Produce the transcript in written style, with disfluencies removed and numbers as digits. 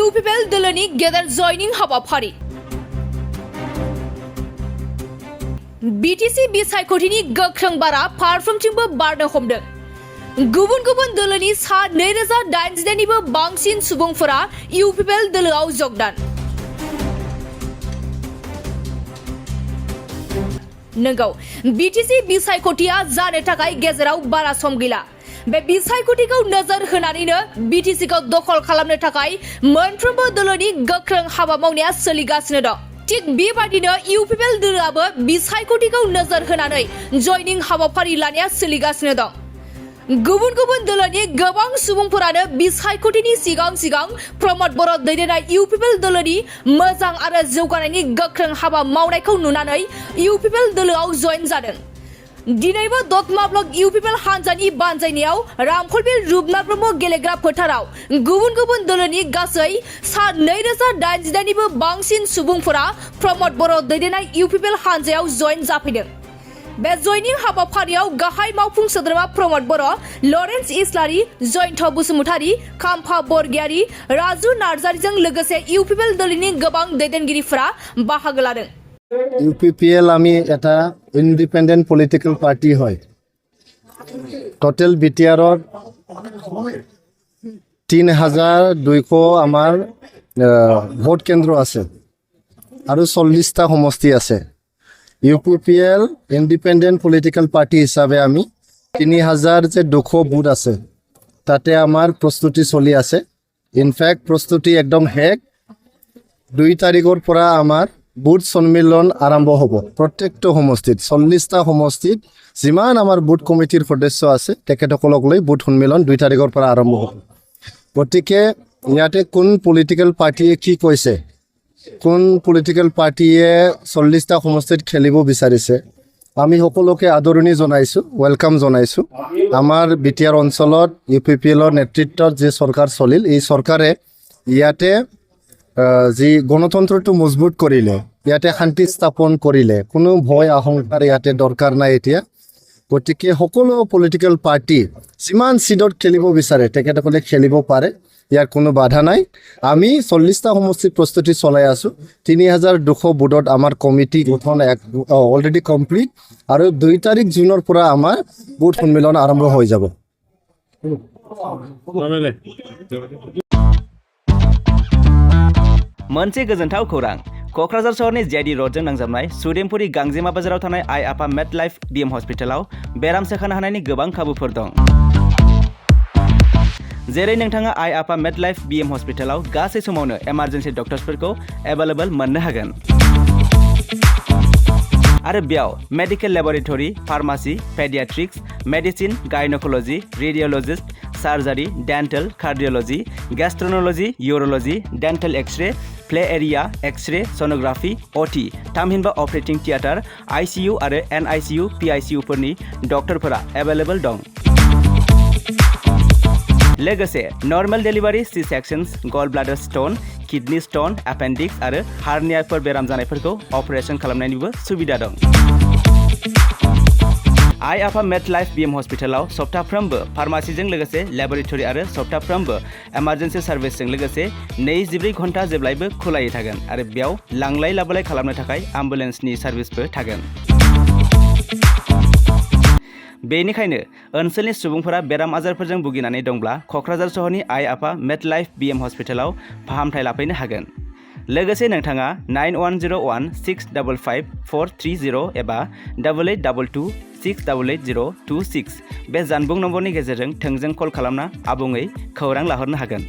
Uppl दोलोनि गेदेर जयनिं हाबाफारि BTC बिसायख'थिनि गोख्रों बारा फारफ्रोमथिंबो बारनो हमदों। गुबुन गुबुन दोलोनि सा 2008 निबो बांसिन सुबुंफोरा Uppl दोलोआव जगदान। नंगौ BTC बिसायख'थिया जानो थाखाय गेजेराव बारा सम गैला। बे बिसायख'थिखौ नोजोर होनानैनो BTC खौ दखल खालामनो थाखाय मोनफ्रोमबो दोलोनि गोख्रों हाबा मावनाया सोलिगासिनो दं। थिग बेबादिनो Uppl दोलोआबो बिसायख'थिखौ नोजोर होनानै जयनिं हाबाफारि लानाया सोलिगासिनो दं। गुबुन गुबुन दोलोनि गोबां सुबुंफोरानो बिसायख'थिनि सिगां प्रमद बर' दैदेननाय Uppl दोलोनि मोजां आरो जौगानायनि गोख्रों हाबा मावनायखौ नुनानै Uppl दोलोआव जयेन जादों। दिनैबो दतमा ब्लक Uppl हानजानि बानजायनायाव रामफलबिल रुपनाथ ब्रह्म गेलेग्रा फोथाराव गुबुन गुबुन दोलोनि गासै सा 2008 निबो बांसिन सुबुंफोरा प्रमद बर' दैदेननाय Uppl हानजायाव जयेन जाफैदों। बे जयनिं हाबाफारियाव गाहाय मावफुं सोद्रोमा प्रमद बर', लरेन्स इस्लारि, जयन्त बसुमतारि, खाम्फा बरगयारि, राजु नार्जारिजों लोगोसे Uppl दोलोनि गोबां दैदेनगिरिफोरा बाहागो लादों। Uppl আমি এটা ইন্ডিপেন্ডেন্ট পলিটিক্যাল পার্টি হয়। টোটাল বিটিআরর 3200 আমাৰ ভোট কেন্দ্র আছে আৰু 40টা সমষ্টি আছে। Uppl ইন্ডিপেন্ডেন্ট পলিটিক্যাল পার্টি হিসাবে আমি 3200 বুথ আছে, তাতে আমাৰ প্ৰস্তুতি চলি আছে। ইনফ্যাক্ট প্ৰস্তুতি একদম শেষ। 2 তাৰিখৰ পৰা আমাৰ বুথ সন্মিলন আৰম্ভ হ'ব। প্ৰত্যেকটো সমষ্টিত 40টা সমষ্টিত যিমান আমাৰ বুথ কমিটিৰ সদস্য আছে তেখেতসকলক লৈ বুথ সন্মিলন 2 তাৰিখৰ পৰা আৰম্ভ হ'ব। গতিকে ইয়াতে কোন পলিটিক্যাল পাৰ্টিয়ে কি কৈছে, কোন পলিটিক্যাল পাৰ্টিয়ে 40টা সমষ্টিত খেলিব বিচাৰিছে, আমি সকলোকে আদৰণি জনাইছোঁ, ওয়েলকাম জনাইছোঁ। আমাৰ বিটিআৰ অঞ্চলত Uppl নেতৃত্বত যে চৰকাৰ চলিল, এই চৰকাৰে ইয়াতে যি গণতন্ত্ৰটো মজবুত কৰিলে, ইয়াতে শান্তি স্থাপন কৰিলে, কোনো ভয় আশংকাৰ ইয়াতে দৰকাৰ নাই এতিয়া। গতিকে সকলো পলিটিক্যাল পাৰ্টি যিমান সিটত খেলিব বিচাৰে তেখেতসকলে খেলিব পাৰে, ইয়াৰ কোনো বাধা নাই। আমি 40টা সমষ্টিত প্ৰস্তুতি চলাই আছোঁ। 3200 বুথত আমাৰ কমিটি গঠন অলৰেডি কমপ্লিট আৰু 2 তাৰিখ জুনৰ পৰা আমাৰ বুথ সন্মিলন আৰম্ভ হৈ যাব। मोनसे गोजोनथाव खौरां। क'क्राझार सहरनि जेडी रडजों नांजाबनाय सुदेमपुरी गांजेमा बाजाराव थानाय आइ आफा मेड लाइफ BM हस्पिटालाव बेराम सोखानो हानायनि गोबां खाबुफोर दं। जेरै नोंथाङा आइ आफा मेड लाइफ BM हस्पिटालाव गासै समावनो इमारजेन्सि डक्टर्सफोरखौ एभेलेबल मोननो हागोन। आरो बेयाव medical laboratory, pharmacy, paediatrics, medicine, gynaecology, radiologist, surgery, dental, cardiology, gastroenterology, urology, dental X ray, play area, X ray, sonography, OT, थामहिनबा ऑपरेटिंग थिएटर, ICU आरो NICU, PICU फोरनि डक्टरफोरा एभेलेबल दं। लोगोसे normal delivery, C sections, gall bladder stone, kidney stone, appendix आरो हार्नियाफोर बेराम जानायफोरखौ अपारेशन खालामनायनिबो सुबिदा दं। आइ आफा मेड लाइफ BM हस्पिटालाव सप्ताफ्रोमबो फार्मासीजों लोगोसे लेबरेटरी आरो सप्ताफ्रोमबो इमारजेन्सि सार्भिसजों लोगोसे 24 घन्टा जेब्लायबो खुलायै थागोन आरो बेयाव लांलाय लाबोलाय खालामनो थाखाय एम्बुलेन्सनि सार्भिसबो थागोन। बेनिखायनो ओनसोलनि सुबुंफोरा बेराम आजारफोरजों भुगिनानै दंब्ला क'क्राझार सहरनि आइ आफा मेड लाइफ BM हस्पिटालाव फाहामथाय लाफैनो हागोन। लोगोसे नोंथाङा 9101655430 एबा 8822688026 बे जानबुं नम्बरनि गेजेरजों थोंजों कल खालामना आबुङै खौरां लाहरनो हागोन।